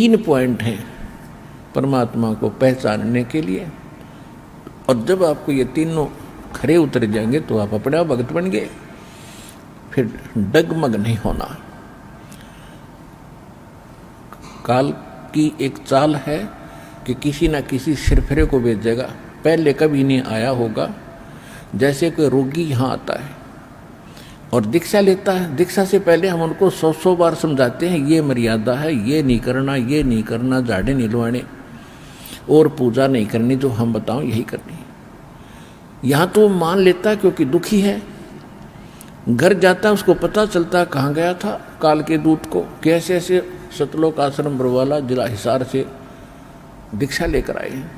3 point हैं परमात्मा को पहचानने के लिए। और जब आपको ये तीनों खरे उतर जाएंगे तो आप अपने आप भगत बन गए। फिर डगमग नहीं होना। काल की एक चाल है कि किसी ना किसी सिरफिरे को भेजेगा, पहले कभी नहीं आया होगा। जैसे कोई रोगी यहाँ आता है और दीक्षा लेता है, दीक्षा से पहले हम उनको 100 बार समझाते हैं ये मर्यादा है, ये नहीं करना, ये नहीं करना, झाड़े नहीं लुआने और पूजा नहीं करनी, जो हम बताओ यही करनी। यहाँ तो मान लेता है क्योंकि दुखी है। घर जाता है, उसको पता चलता कहाँ गया था काल के दूत को, कैसे ऐसे सतलोक आश्रम बरवाला जिला हिसार से दीक्षा लेकर आए हैं।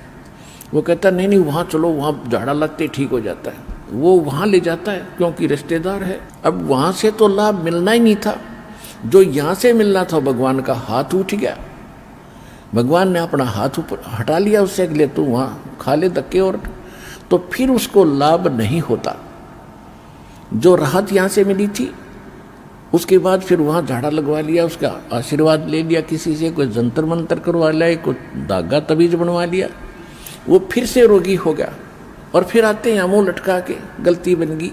वो कहता नहीं नहीं वहाँ चलो, वहाँ झाड़ा लगते ठीक हो जाता है। वो वहाँ ले जाता है क्योंकि रिश्तेदार है। अब वहाँ से तो लाभ मिलना ही नहीं था, जो यहाँ से मिलना था भगवान का हाथ उठ गया। भगवान ने अपना हाथ ऊपर हटा लिया उससे, अगले तो वहाँ खा ले धक्के, और तो फिर उसको लाभ नहीं होता। जो राहत यहाँ से मिली थी उसके बाद फिर वहाँ झाड़ा लगवा लिया, उसका आशीर्वाद ले लिया किसी से, कोई जंतर मंतर करवा लिया, कोई धागा तबीज बनवा लिया, वो फिर से रोगी हो गया। और फिर आते हैं मुँह लटका के, गलती बन गई,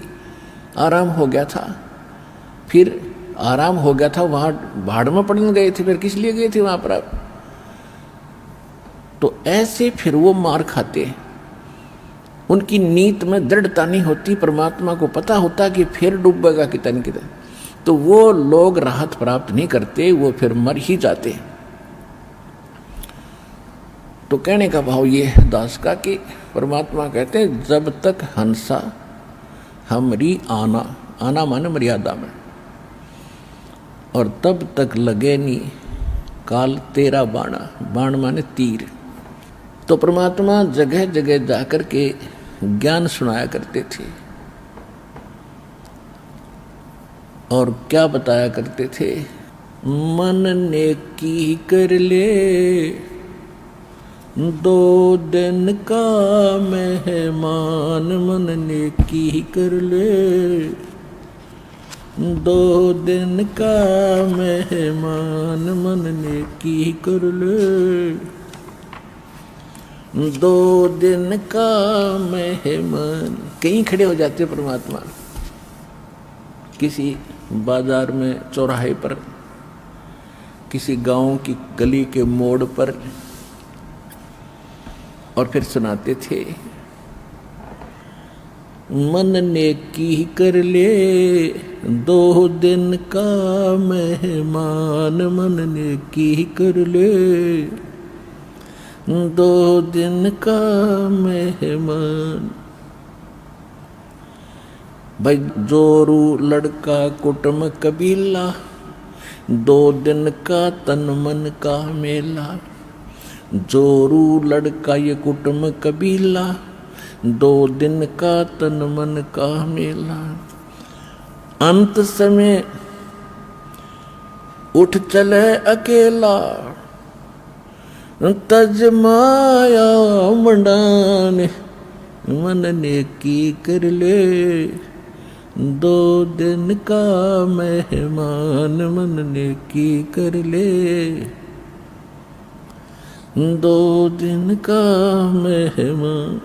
आराम हो गया था। फिर आराम हो गया था, वहाँ भाड़ में पड़ने गए थे, फिर किस लिए गए थे वहाँ पर आप? तो ऐसे फिर वो मार खाते हैं। उनकी नीत में दृढ़ता नहीं होती, परमात्मा को पता होता कि फिर डूबेगा कितन कितन, तो वो लोग राहत प्राप्त नहीं करते, वो फिर मर ही जाते हैं। तो कहने का भाव ये है दास का कि परमात्मा कहते हैं जब तक हंसा हमरी आना, आना माने मर्यादा में, और तब तक लगे नहीं काल तेरा बाणा, बाण माने तीर। तो परमात्मा जगह जगह जाकर के ज्ञान सुनाया करते थे और क्या बताया करते थे? मन नेकी कर ले, 2 दिन का मेहमान, मन नेकी कर ले, 2 दिन का मेहमान, मन नेकी कर ले, 2 दिन का मेहमान। कहीं खड़े हो जाते परमात्मा, किसी बाजार में, चौराहे पर, किसी गांव की गली के मोड़ पर, और फिर सुनाते थे मन नेकी कर ले, 2 दिन का मेहमान, मन नेकी कर ले, 2 दिन का मेहमान। भाई जोरू लड़का कुटुंब कबीला, 2 दिन का तन मन का मेला, जोरू लड़का ये कुटुंब कबीला, 2 दिन का तन मन का मेला। अंत समय उठ चले अकेला, तज माया मंडाने, मन नेकी कर ले, 2 दिन का मेहमान, मन नेकी कर ले, 2 दिन का मेहमान।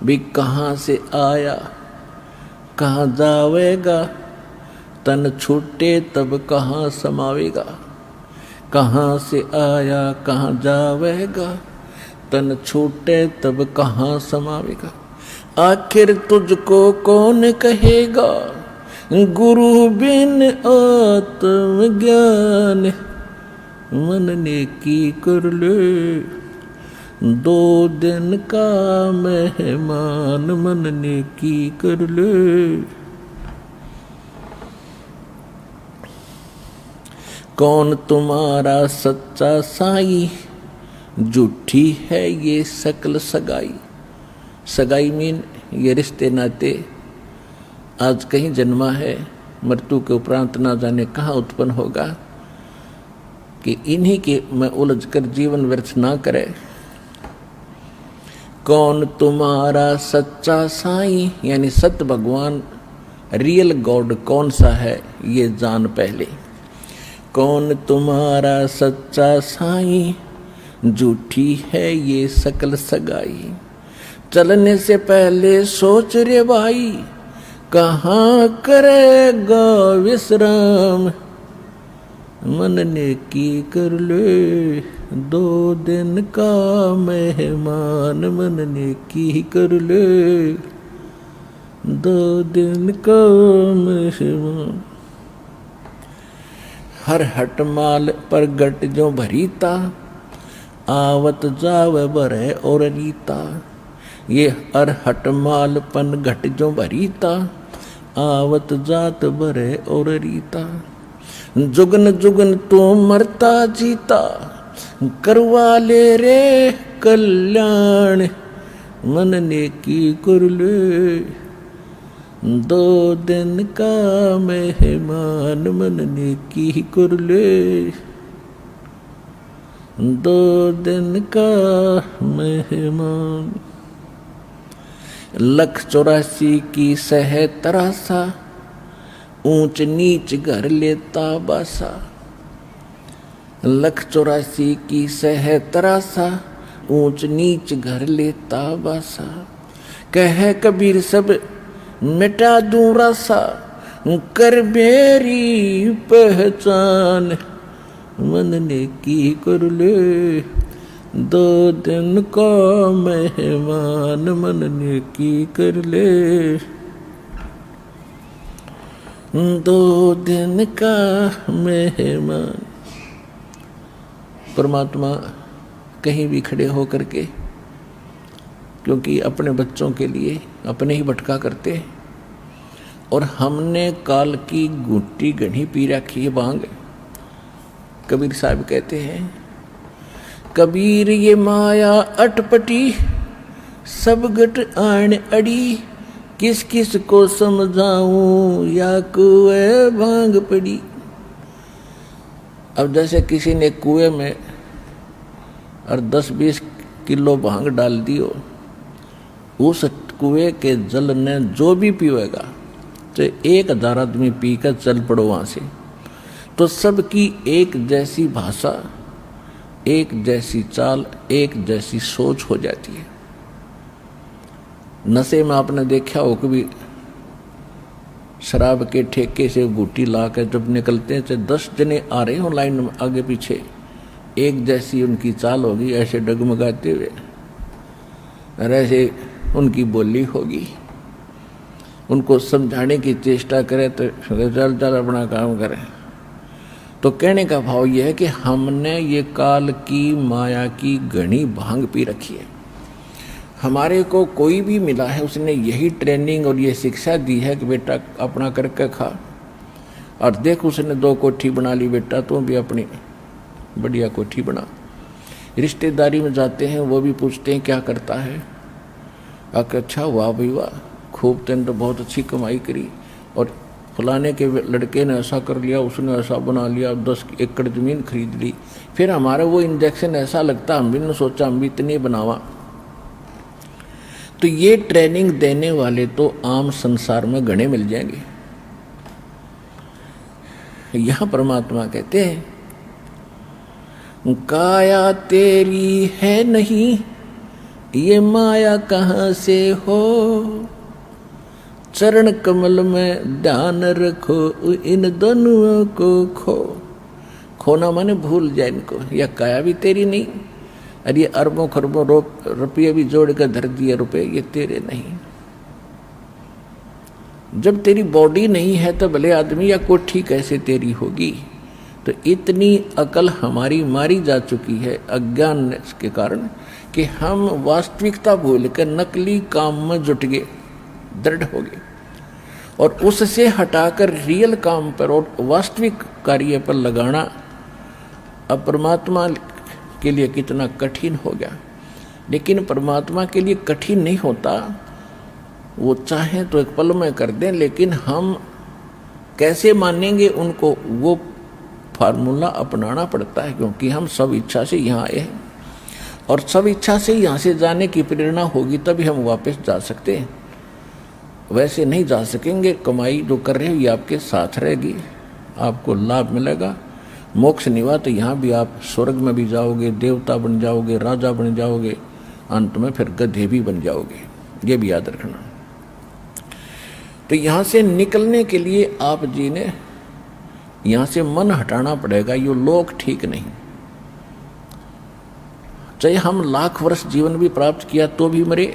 भी कहाँ से आया कहाँ जावेगा, तन छूटे तब कहाँ समावेगा। कहाँ से आया कहाँ जावेगा, तन छूटे तब कहाँ समावेगा। आखिर तुझको कौन कहेगा, गुरु बिन आत्मज्ञान, मन नेकी कर ले, 2 दिन का मेहमान, मन नेकी कर ले। कौन तुम्हारा सच्चा साई, झूठी है ये सकल सगाई। सगाई मीन ये रिश्ते नाते, आज कहीं जन्मा है, मृत्यु के उपरांत ना जाने कहाँ उत्पन्न होगा, कि इन्हीं के में उलझ कर जीवन व्यर्थ ना करे। कौन तुम्हारा सच्चा साई, यानी सत्य भगवान, रियल गॉड कौन सा है ये जान पहले। कौन तुम्हारा सच्चा साईं, झूठी है ये सकल सगाई। चलने से पहले सोच रे भाई, कहाँ करेगा विश्राम। मन ने की कर ले 2 दिन का मेहमान, मन ने की कर ले 2 दिन का मेहमान। हर हट माल पर गट जो भरीता, आवत जाव बरे और रीता। ये हर हट माल पन घट जो भरीता, आवत जात बरे और रीता। जुगन जुगन तू मरता जीता, करवा ले रे कल्याण। मन ने की कर ले 2 दिन का मेहमान, मन ने की कर ले 2 दिन का मेहमान। 184 की सह तरासा, ऊंच नीच घर लेता बासा। 184 की सह तरासा, ऊंच नीच घर लेता बासा। कह कबीर सब मिटा दूं रासा, कर मेरी पहचान। मन ने की कर ले 2 दिन का मेहमान, मन ने की कर ले 2 दिन का मेहमान। परमात्मा कहीं भी खड़े होकर के, क्योंकि अपने बच्चों के लिए अपने ही भटका करते हैं, और हमने काल की घुट्टी गढ़ी पी रखी है भांग। कबीर साहब कहते हैं, कबीर ये माया अटपटी, सब गट आण अड़ी। किस किस को समझाऊं या कुएं भांग पड़ी। अब जैसे किसी ने कुएं में और 10-20 किलो भांग डाल दी हो, उस कुएं के जल ने जो भी पीवेगा, तो 1000 आदमी पीकर चल पड़ो वहां से, तो सबकी एक जैसी भाषा, एक जैसी चाल, एक जैसी सोच हो जाती है। नशे में आपने देखा हो कभी, शराब के ठेके से बूटी ला कर जब निकलते हैं, तो 10 जने आ रहे हो लाइन में आगे पीछे, एक जैसी उनकी चाल होगी, ऐसे डगमगाते हुए, और ऐसे उनकी बोली होगी। उनको समझाने की चेष्टा करें तो चल चल अपना काम करें। तो कहने का भाव यह है कि हमने ये काल की माया की घनी भांग पी रखी है। हमारे को कोई भी मिला है, उसने यही ट्रेनिंग और ये शिक्षा दी है कि बेटा अपना करके खा, और देख उसने 2 कोठी बना ली, बेटा तू भी अपनी बढ़िया कोठी बना। रिश्तेदारी में जाते हैं, वो भी पूछते हैं क्या करता है। अच्छा वाह भाई वाह, खूब तेन तो बहुत अच्छी कमाई करी, और फलाने के लड़के ने ऐसा कर लिया, उसने ऐसा बना लिया, 10 एकड़ ज़मीन खरीद ली। फिर हमारा वो इंजेक्शन ऐसा लगता, हम भी ने सोचा हम भी इतने बनावा। तो ये ट्रेनिंग देने वाले तो आम संसार में गणे मिल जाएंगे। यहां परमात्मा कहते हैं, काया तेरी है नहीं, ये माया कहाँ से हो। चरण कमल में ध्यान रखो, इन दोनों को खो। खोना माने भूल जाए इनको। यह काया भी तेरी नहीं, और ये अरबों खरबों रुपये भी जोड़ कर धर दिए रुपये, ये तेरे नहीं। जब तेरी बॉडी नहीं है तो भले आदमी या कोठी कैसे तेरी होगी। तो इतनी अकल हमारी मारी जा चुकी है अज्ञान के कारण कि हम वास्तविकता भूल कर नकली काम में जुट गए, दृढ़ हो गए, और उससे हटाकर रियल काम पर और वास्तविक कार्य पर लगाना अब परमात्मा के लिए कितना कठिन हो गया। लेकिन परमात्मा के लिए कठिन नहीं होता, वो चाहें तो एक पल में कर दें, लेकिन हम कैसे मानेंगे उनको, वो फार्मूला अपनाना पड़ता है, क्योंकि हम सब इच्छा से यहाँ आए हैं, और सब इच्छा से यहाँ से जाने की प्रेरणा होगी तभी हम वापस जा सकते हैं। वैसे नहीं जा सकेंगे। कमाई जो कर रहे हो ये आपके साथ रहेगी, आपको लाभ मिलेगा, मोक्ष नहीं हुआ तो यहाँ भी आप स्वर्ग में भी जाओगे, देवता बन जाओगे, राजा बन जाओगे, अंत में फिर गधे भी बन जाओगे। ये भी याद रखना। तो यहाँ से निकलने के लिए आप जी ने यहाँ से मन हटाना पड़ेगा। ये लोग ठीक नहीं, चाहे हम लाख वर्ष जीवन भी प्राप्त किया तो भी मरे।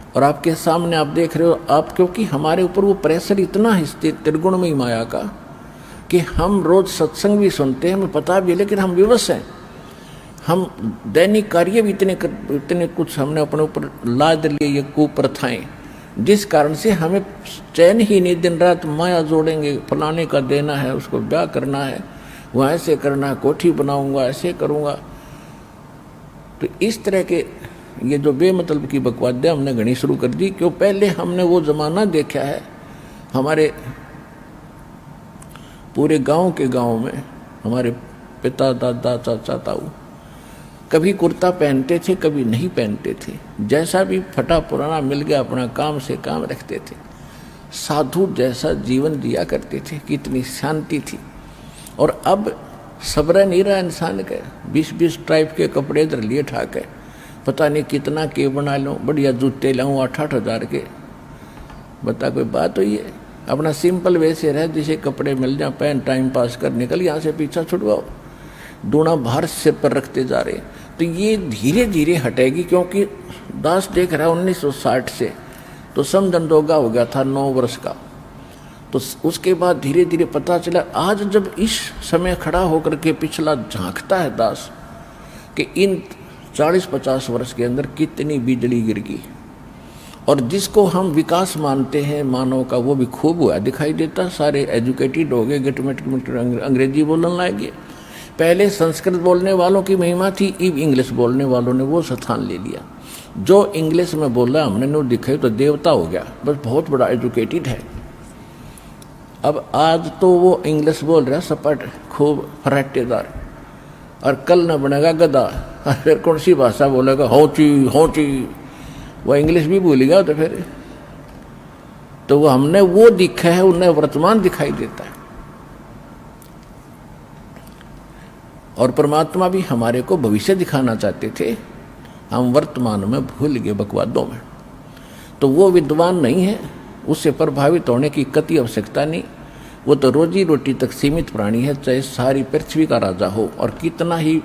और आपके सामने आप देख रहे हो, आप क्योंकि हमारे ऊपर वो प्रेशर इतना है त्रिगुणमयी माया का कि हम रोज सत्संग भी सुनते हैं, हमें पता भी है, लेकिन हम विवश हैं। हम दैनिक कार्य भी इतने कुछ हमने अपने ऊपर लाद लिए, ये कुप्रथाएं, जिस कारण से हमें चैन ही नहीं। दिन रात माया जोड़ेंगे, फलाने का देना है, उसको ब्याह करना है, वो ऐसे करना है, कोठी बनाऊंगा, ऐसे करूंगा। तो इस तरह के ये जो बेमतलब की बकवादियाँ हमने गणी शुरू कर दी, क्यों पहले हमने वो ज़माना देखा है। हमारे पूरे गांव के गांव में हमारे पिता, दादा, चाचा, ताऊ कभी कुर्ता पहनते थे, कभी नहीं पहनते थे। जैसा भी फटा पुराना मिल गया अपना काम से काम रखते थे। साधु जैसा जीवन जिया करते थे, कितनी शांति थी। और अब सब्र नहीं रहा इंसान के, 20-20 टाइप के कपड़े इधर लिए ठाके, पता नहीं कितना के बना लूँ, बढ़िया जूते लाऊँ 8-8 हज़ार के। बता कोई बात हुई है? अपना सिंपल वैसे रहे, जिसे कपड़े मिल जाए पहन, टाइम पास कर, निकल यहाँ से पीछा छुड़वाओ। दूना भार सिर पर रखते जा रहे। तो ये धीरे धीरे हटेगी, क्योंकि दास देख रहा है 1960 से तो समझन दोगा हो गया था 9 वर्ष का। तो उसके बाद धीरे धीरे पता चला, आज जब इस समय खड़ा होकर के पिछला झांकता है दास कि इन 40-50 वर्ष के अंदर कितनी बिजली गिर गई। और जिसको हम विकास मानते हैं मानव का, वो भी खूब हुआ दिखाई देता। सारे एजुकेटेड हो गए, गिटमिट अंग्रेजी बोलने लगे। पहले संस्कृत बोलने वालों की महिमा थी, अब इंग्लिश बोलने वालों ने वो स्थान ले लिया। जो इंग्लिश में बोल रहा हमने नो दिखाई तो देवता हो गया, बस बहुत बड़ा एजुकेटेड है। अब आज तो वो इंग्लिश बोल रहा सपाट, खूब फराटेदार, और कल न बनेगा गधा, फिर कौन सी भाषा बोलेगा? होची होची, वो इंग्लिश भी भूलेगा। तो फिर तो वो हमने वो दिखा है, उन्हें वर्तमान दिखाई देता है। और परमात्मा भी हमारे को भविष्य दिखाना चाहते थे, हम वर्तमान में भूल गए बकवादों में। तो वो विद्वान नहीं है, उससे प्रभावित होने की कति आवश्यकता नहीं। वो तो रोजी रोटी तक सीमित प्राणी है, चाहे सारी पृथ्वी का राजा हो और कितना ही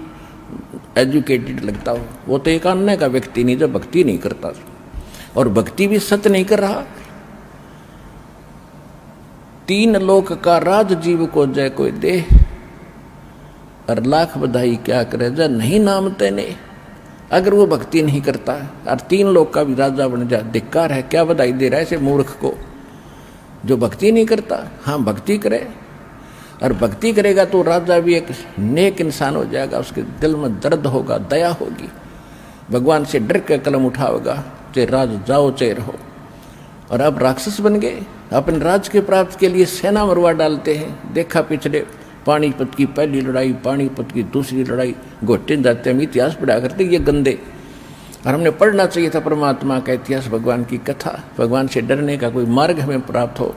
एजुकेटेड लगता हो। वो तो एक अन्य का व्यक्ति नहीं जो भक्ति नहीं करता, और भक्ति भी सत्य नहीं कर रहा। 3 लोक का राज जीव को जय कोई दे, और लाख बधाई क्या करे जा नहीं नाम तेने। अगर वो भक्ति नहीं करता और 3 लोक का भी राजा बन जाए, धिक्कार है। क्या बधाई दे रहा है ऐसे मूर्ख को जो भक्ति नहीं करता। हाँ, भक्ति करे, और भक्ति करेगा तो राजा भी एक नेक इंसान हो जाएगा। उसके दिल में दर्द होगा, दया होगी, भगवान से डर के कलम उठाओगा, चाहे राज जाओ चाहे रहो। और अब राक्षस बन गए, अपने राज के प्राप्त के लिए सेना मरवा डालते हैं। देखा पिछले पानीपत की पहली लड़ाई, पानीपत की दूसरी लड़ाई, घोटे जाते हम इतिहास पढ़ा करते ये गंदे। और हमने पढ़ना चाहिए था परमात्मा का इतिहास, भगवान की कथा। भगवान से डरने का कोई मार्ग हमें प्राप्त हो,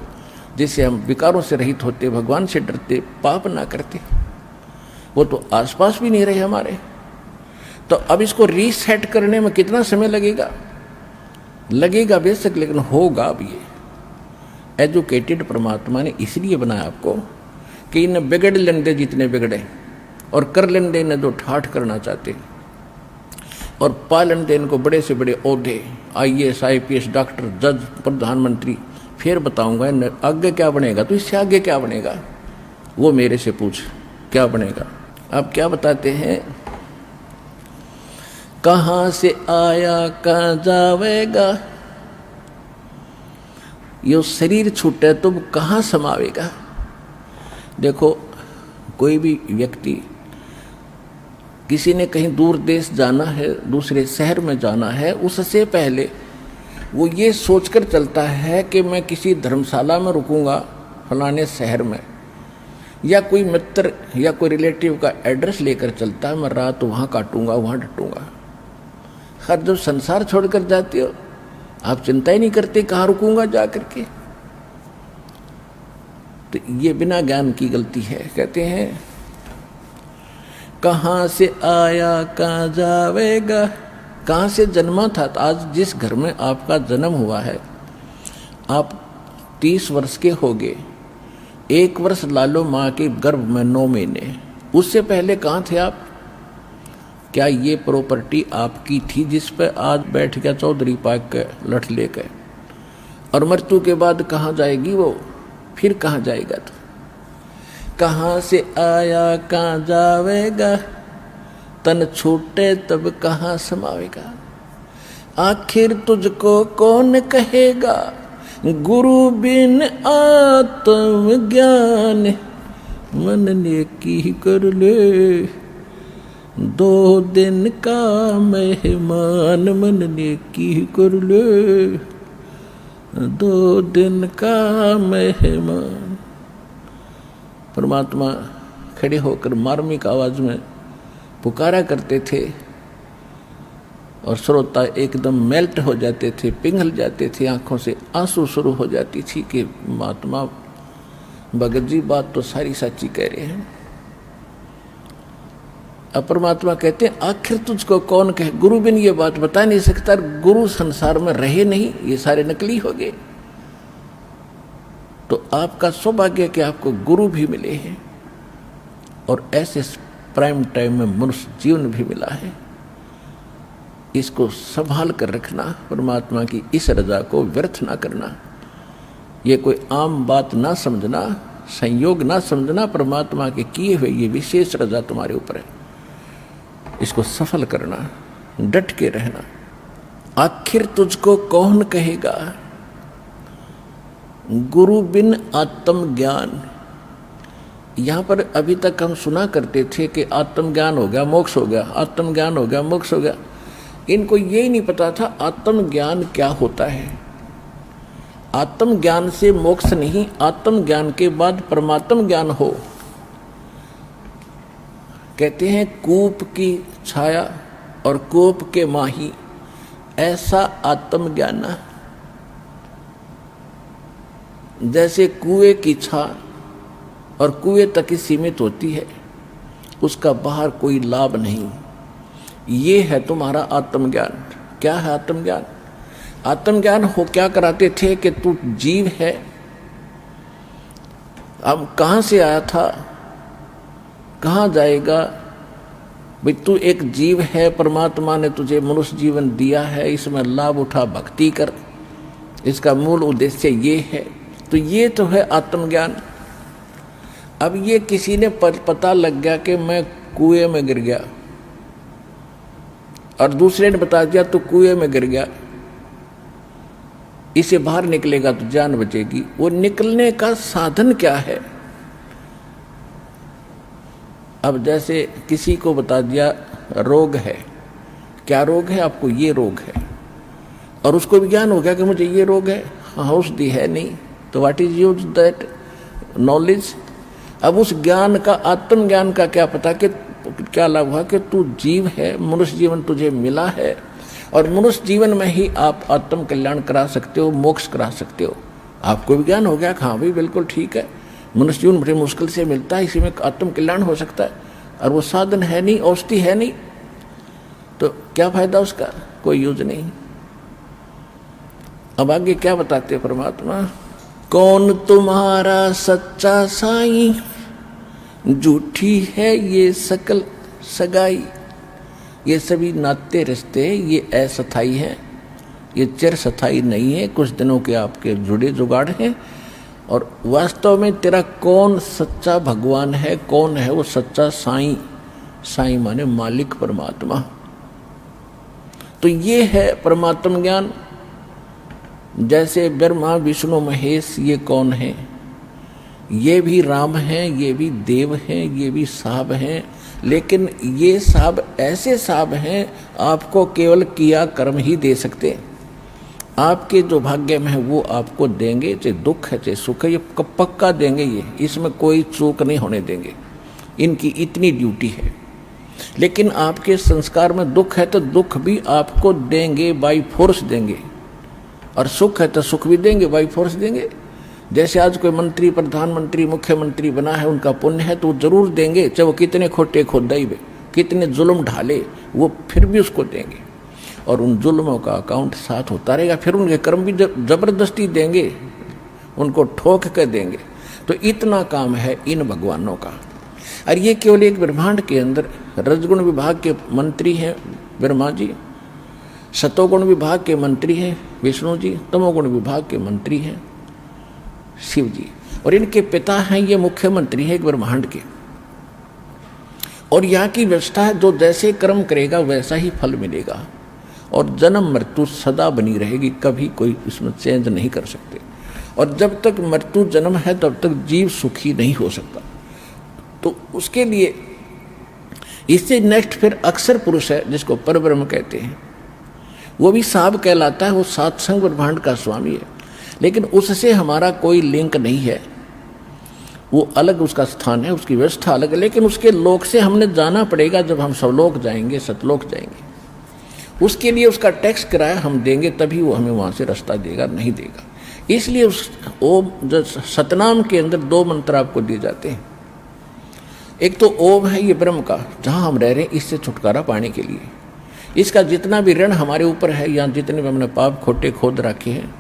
जिससे हम विकारों से रहित होते, भगवान से डरते, पाप ना करते। वो तो आसपास भी नहीं रहे हमारे। तो अब इसको रीसेट करने में कितना समय लगेगा? लगेगा बेशक, लेकिन होगा। अब ये एजुकेटेड परमात्मा ने इसलिए बनाया आपको कि इन्हें बिगड़ लेने दे जितने बिगड़े, और कर लेने दे इन्हें जो ठाठ करना चाहते, और पा लेने दे इनको बड़े से बड़े ओहदे, IAS, IPS, डॉक्टर, जज, प्रधानमंत्री। फिर बताऊंगा इन्हें आगे क्या बनेगा, तो इससे आगे क्या बनेगा वो मेरे से पूछ, क्या बनेगा। अब क्या बताते हैं, कहाँ से आया कहाँ जावेगा, यो शरीर छूटे तो कहाँ समावेगा। देखो, कोई भी व्यक्ति, किसी ने कहीं दूर देश जाना है, दूसरे शहर में जाना है, उससे पहले वो ये सोचकर चलता है कि मैं किसी धर्मशाला में रुकूंगा फलाने शहर में, या कोई मित्र या कोई रिलेटिव का एड्रेस लेकर चलता है, मैं रात वहाँ काटूंगा, वहाँ डटूंगा। हर जब संसार छोड़कर जाते हो आप चिंता ही नहीं करते कहाँ रुकूंगा जा करके। तो ये बिना ज्ञान की गलती है। कहते हैं कहाँ से आया कहाँ जावेगा, कहाँ से जन्मा था। तो आज जिस घर में आपका जन्म हुआ है, आप 30 वर्ष के हो गए, 1 वर्ष लालो माँ के गर्भ में 9 महीने, उससे पहले कहाँ थे आप? क्या ये प्रॉपर्टी आपकी थी जिस पर आज बैठ गया चौधरी पाक के लठ लेकर? और मृत्यु के बाद कहाँ जाएगी वो? फिर कहाँ जाएगा? तो कहाँ से आया कहाँ जावेगा, तन छूटे तब कहाँ समावेगा। आखिर तुझको कौन कहेगा, गुरु बिन आत्म ज्ञान, मन ने की कर ले 2 दिन का मेहमान, मन ने की कर ले 2 दिन का मेहमान। परमात्मा खड़े होकर मार्मिक आवाज में पुकारा करते थे और श्रोता एकदम मेल्ट हो जाते थे, पिघल जाते थे, आंखों से आंसू शुरू हो जाती थी कि महात्मा भगत जी बात तो सारी सच्ची कह रहे हैं। अब परमात्मा कहते हैं आखिर तुझको कौन कहे, गुरु बिन ये बात बता नहीं सकता। गुरु संसार में रहे नहीं, ये सारे नकली हो गए। तो आपका सौभाग्य कि आपको गुरु भी मिले हैं और ऐसे प्राइम टाइम में मनुष्य जीवन भी मिला है। इसको संभाल कर रखना, परमात्मा की इस रजा को व्यर्थ ना करना। ये कोई आम बात ना समझना, संयोग ना समझना, परमात्मा के किए हुए ये विशेष रजा तुम्हारे ऊपर है। इसको सफल करना, डट के रहना। आखिर तुझको कौन कहेगा, गुरु बिन आत्म ज्ञान। यहाँ पर अभी तक हम सुना करते थे कि आत्म ज्ञान हो गया मोक्ष हो गया, आत्म ज्ञान हो गया मोक्ष हो गया। इनको ये नहीं पता था आत्म ज्ञान क्या होता है। आत्म ज्ञान से मोक्ष नहीं, आत्म ज्ञान के बाद परमात्म ज्ञान हो। कहते हैं कूप की छाया और कोप के माही, ऐसा आत्म ज्ञान। जैसे कुएं की छा और कुएं तक ही सीमित होती है, उसका बाहर कोई लाभ नहीं। ये है तुम्हारा आत्मज्ञान। क्या है आत्मज्ञान? आत्मज्ञान हो क्या कराते थे कि तू जीव है, अब कहाँ से आया था, कहाँ जाएगा। भाई तू एक जीव है, परमात्मा ने तुझे मनुष्य जीवन दिया है, इसमें लाभ उठा, भक्ति कर, इसका मूल उद्देश्य ये है। तो ये तो है आत्मज्ञान। अब ये किसी ने पता लग गया कि मैं कुएं में गिर गया और दूसरे ने बता दिया तू कुएं में गिर गया, इसे बाहर निकलेगा तो जान बचेगी। वो निकलने का साधन क्या है? अब जैसे किसी को बता दिया रोग है, क्या रोग है आपको? ये रोग है, और उसको भी ज्ञान हो गया कि मुझे ये रोग है, हाँ औषधि है नहीं, तो what is use that knowledge. अब उस ज्ञान का, आत्म ज्ञान का क्या पता कि क्या लाभ हुआ कि तू जीव है, मनुष्य जीवन तुझे मिला है और मनुष्य जीवन में ही आप आत्म कल्याण करा सकते हो, मोक्ष करा सकते हो। आपको भी ज्ञान हो गया, हाँ भाई बिल्कुल ठीक है, मनुष्य जीवन बड़े मुश्किल से मिलता है, इसी में आत्म कल्याण हो सकता है, और वो साधन है नहीं, औषधि है नहीं, तो क्या फायदा उसका? कोई यूज नहीं। अब आगे क्या बताते परमात्मा? कौन तुम्हारा सच्चा साईं, झूठी है ये सकल सगाई। ये सभी नाते रिश्ते ये अस्थाई हैं, ये चिर स्थाई नहीं है, कुछ दिनों के आपके जुड़े जुगाड़ हैं। और वास्तव में तेरा कौन सच्चा भगवान है, कौन है वो सच्चा साईं? साईं माने मालिक परमात्मा। तो ये है परमात्म ज्ञान। जैसे ब्रह्मा विष्णु महेश ये कौन है? ये भी राम हैं, ये भी देव हैं, ये भी साहब हैं, लेकिन ये साहब ऐसे साहब हैं आपको केवल किया कर्म ही दे सकते। आपके जो भाग्य में है वो आपको देंगे, चाहे दुख है चाहे सुख है, ये पक्का देंगे, ये इसमें कोई चूक नहीं होने देंगे, इनकी इतनी ड्यूटी है। लेकिन आपके संस्कार में दुख है तो दुख भी आपको देंगे, बाई फोर्स देंगे, और सुख है तो सुख भी देंगे, बाई फोर्स देंगे। जैसे आज कोई मंत्री, प्रधानमंत्री, मुख्यमंत्री बना है, उनका पुण्य है तो वो जरूर देंगे, चाहे वो कितने खोटे खोदाई में। कितने जुल्म ढाले, वो फिर भी उसको देंगे और उन जुल्मों का अकाउंट साथ होता रहेगा। फिर उनके कर्म भी जबरदस्ती देंगे, उनको ठोक कर देंगे। तो इतना काम है इन भगवानों का। और ये केवल एक ब्रह्मांड के अंदर रजगुण विभाग के मंत्री हैं ब्रह्मा जी, सतोगुण विभाग के मंत्री हैं विष्णु जी, तमोगुण विभाग के मंत्री हैं शिव जी, और इनके पिता हैं ये मुख्यमंत्री हैं एक ब्रह्मांड के। और यहाँ की व्यवस्था है, जो जैसे कर्म करेगा वैसा ही फल मिलेगा, और जन्म मृत्यु सदा बनी रहेगी, कभी कोई इसमें चेंज नहीं कर सकते। और जब तक मृत्यु जन्म है तब तक जीव सुखी नहीं हो सकता। तो उसके लिए इससे नेक्स्ट फिर अक्षर पुरुष है जिसको परब्रह्म कहते हैं, वो भी साहब कहलाता है, वो सातसंग ब्रह्मांड का स्वामी है, लेकिन उससे हमारा कोई लिंक नहीं है, वो अलग उसका स्थान है, उसकी व्यवस्था अलग है। लेकिन उसके लोक से हमने जाना पड़ेगा, जब हम सवलोक जाएंगे, सतलोक जाएंगे, उसके लिए उसका टैक्स किराया हम देंगे, तभी वो हमें वहाँ से रास्ता देगा, नहीं देगा। इसलिए उस ओम जो सतनाम के अंदर 2 मंत्र आपको दिए जाते हैं। एक तो ओम है ये ब्रह्म का, जहाँ हम रह रहे हैं, इससे छुटकारा पाने के लिए। इसका जितना भी ऋण हमारे ऊपर है, या जितने भी हमने पाप खोटे खोद रखे हैं,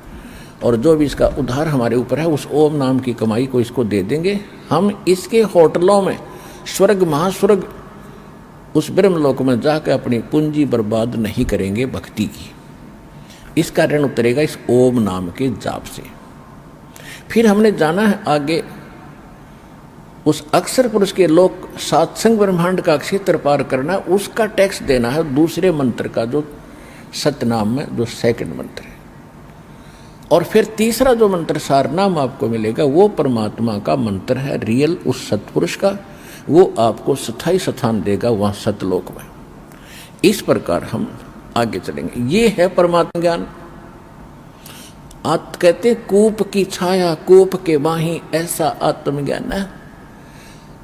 और जो भी इसका उधार हमारे ऊपर है, उस ओम नाम की कमाई को इसको दे देंगे। हम इसके होटलों में स्वर्ग महास्वर्ग उस ब्रह्मलोक में जाकर अपनी पूंजी बर्बाद नहीं करेंगे भक्ति की। इसका ऋण उतरेगा इस ओम नाम के जाप से। फिर हमने जाना है आगे, उस अक्षर पुरुष के लोक सातसंग ब्रह्मांड का क्षेत्र पार करना, उसका टैक्स देना है दूसरे मंत्र का, जो सतनाम में जो सेकंड मंत्र है। और फिर तीसरा जो मंत्र सारनाम आपको मिलेगा, वो परमात्मा का मंत्र है, रियल उस सतपुरुष का, वो आपको स्थायी स्थान देगा वहाँ सतलोक में। इस प्रकार हम आगे चलेंगे। ये है परमात्मा ज्ञान। कहते कूप की छाया कूप के बाही, ऐसा आत्मज्ञान है।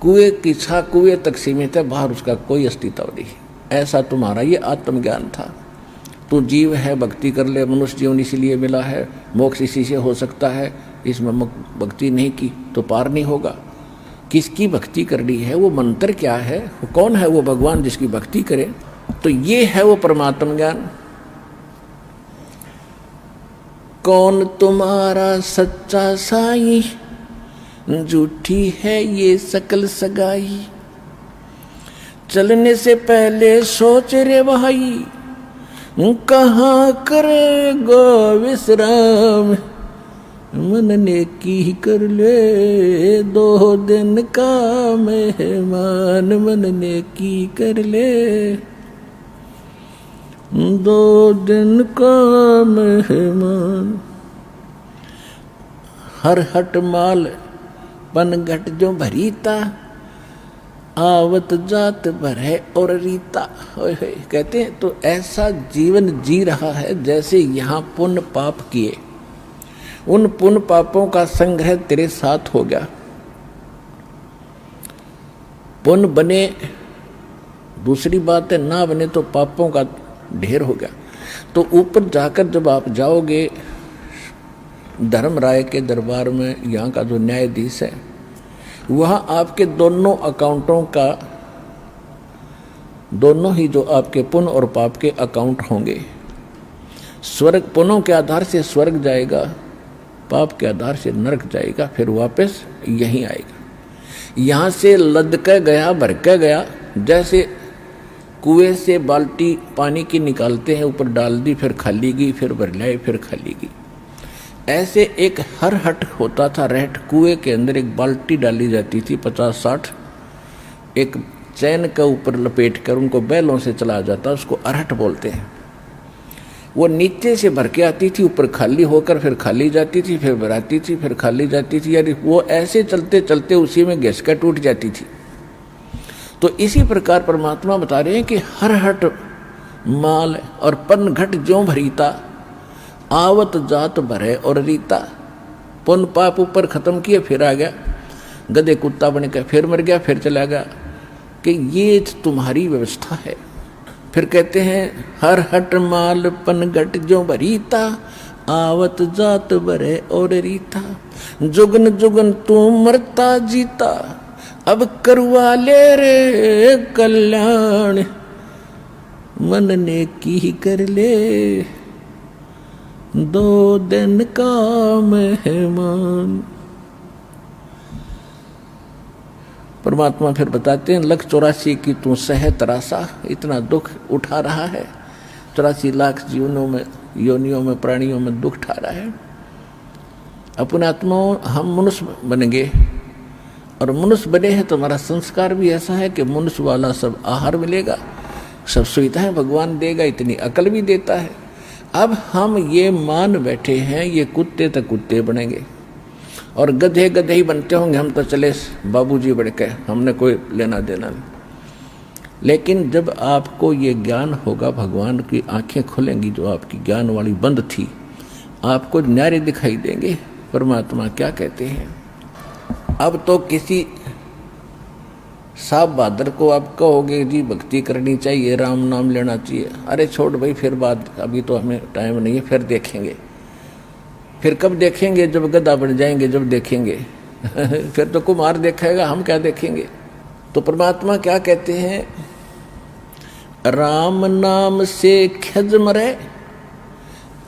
कुएं की छा कुएं तक सीमित है, बाहर उसका कोई अस्तित्व नहीं। ऐसा तुम्हारा ये आत्मज्ञान था। तू जीव है, भक्ति कर ले, मनुष्य जीवन इसीलिए मिला है, मोक्ष इसी से हो सकता है, इसमें भक्ति नहीं की तो पार नहीं होगा। किसकी भक्ति करनी है, वो मंत्र क्या है, वो कौन है वो भगवान जिसकी भक्ति करे, तो ये है वो परमात्म ज्ञान। कौन तुम्हारा सच्चा साई, झूठी है ये सकल सगाई, चलने से पहले सोच रे भाई, कहाँ करेगा विश्राम, मन ने की कर ले 2 दिन का मेहमान, मन ने की कर ले 2 दिन का मेहमान। हर हट माल पनघट जो भरीता, आवत जात भरे और रीता। कहते हैं तो ऐसा जीवन जी रहा है जैसे यहाँ पुण्य पाप किए, उन पुण्य पापों का संग्रह तेरे साथ हो गया। पुण्य बने, दूसरी बात है ना बने तो पापों का ढेर हो गया। तो ऊपर जाकर जब आप जाओगे धर्म राय के दरबार में, यहाँ का जो न्यायाधीश है, वहाँ आपके दोनों अकाउंटों का, दोनों ही जो आपके पुण्य और पाप के अकाउंट होंगे। स्वर्ग पुण्यों के आधार से स्वर्ग जाएगा, पाप के आधार से नरक जाएगा, फिर वापस यहीं आएगा। यहाँ से लद के गया, भर के गया, जैसे कुएं से बाल्टी पानी की निकालते हैं, ऊपर डाल दी, फिर खाली गई, फिर भर लाई, फिर खाली गई। ऐसे एक हर हट होता था रहट, कुएं के अंदर एक बाल्टी डाली जाती थी 50-60, एक चैन का ऊपर लपेट कर उनको बैलों से चला जाता, उसको अरहट बोलते हैं। वो नीचे से भर के आती थी, ऊपर खाली होकर फिर खाली जाती थी, फिर भराती थी, फिर खाली जाती थी, यानी वो ऐसे चलते चलते उसी में घिसका टूट जाती थी। तो इसी प्रकार परमात्मा बता रहे हैं कि हर हट माल और पनघट ज्यों भरीता, आवत जात भरे और रीता। पुण्य पाप ऊपर खत्म किए, फिर आ गया गधे कुत्ता बन के, फिर मर गया, फिर चला गया, कि ये तुम्हारी व्यवस्था है। फिर कहते हैं हर हट माल पनघट ज्यों भरीता, आवत जात भरे और रीता। जुगन जुगन तू मरता जीता, अब करवा ले रे कल्याण, मन ने की कर ले, 2 दिन का मेहमान। परमात्मा फिर बताते हैं, 1,84,000 की तू सह तरासा, इतना दुख उठा रहा है, 84 लाख जीवनों में, योनियों में, प्राणियों में दुख उठा रहा है। अपने आत्माओं हम मनुष्य बनेंगे, और मनुष्य बने हैं तो हमारा संस्कार भी ऐसा है कि मनुष्य वाला सब आहार मिलेगा, सब सुविधाएं भगवान देगा, इतनी अकल भी देता है। अब हम ये मान बैठे हैं, ये कुत्ते तक कुत्ते बनेंगे और गधे गधे ही बनते होंगे, हम तो चले बाबूजी बढ़ के, हमने कोई लेना देना नहीं। लेकिन जब आपको ये ज्ञान होगा, भगवान की आंखें खुलेंगी, जो आपकी ज्ञान वाली बंद थी, आपको न्यारे दिखाई देंगे। परमात्मा क्या कहते हैं, अब तो किसी साहब बहादुर को आप कहोगे जी भक्ति करनी चाहिए, राम नाम लेना चाहिए, अरे छोड़ भाई फिर बात, अभी तो हमें टाइम नहीं है, फिर देखेंगे। फिर कब देखेंगे, जब गधा बन जाएंगे, जब देखेंगे फिर तो कुमार देखेगा, हम क्या देखेंगे। तो परमात्मा क्या कहते हैं, राम नाम से खज मरे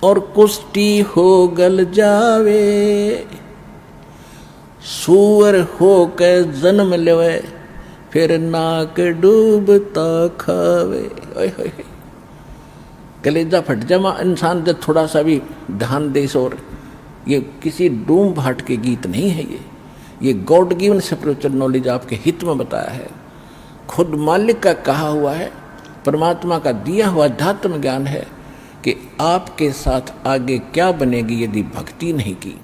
और कुष्टी हो गल जावे, सूअर हो के जन्म लेवे, फिर नाक डूबता खावे। कलेजा फट जामा इंसान जब थोड़ा सा भी ध्यान दे। और ये किसी डूम भाट के गीत नहीं है, ये गॉड गिवन स्पिरिचुअल नॉलेज आपके हित में बताया है, खुद मालिक का कहा हुआ है, परमात्मा का दिया हुआ अध्यात्म ज्ञान है कि आपके साथ आगे क्या बनेगी यदि भक्ति नहीं की।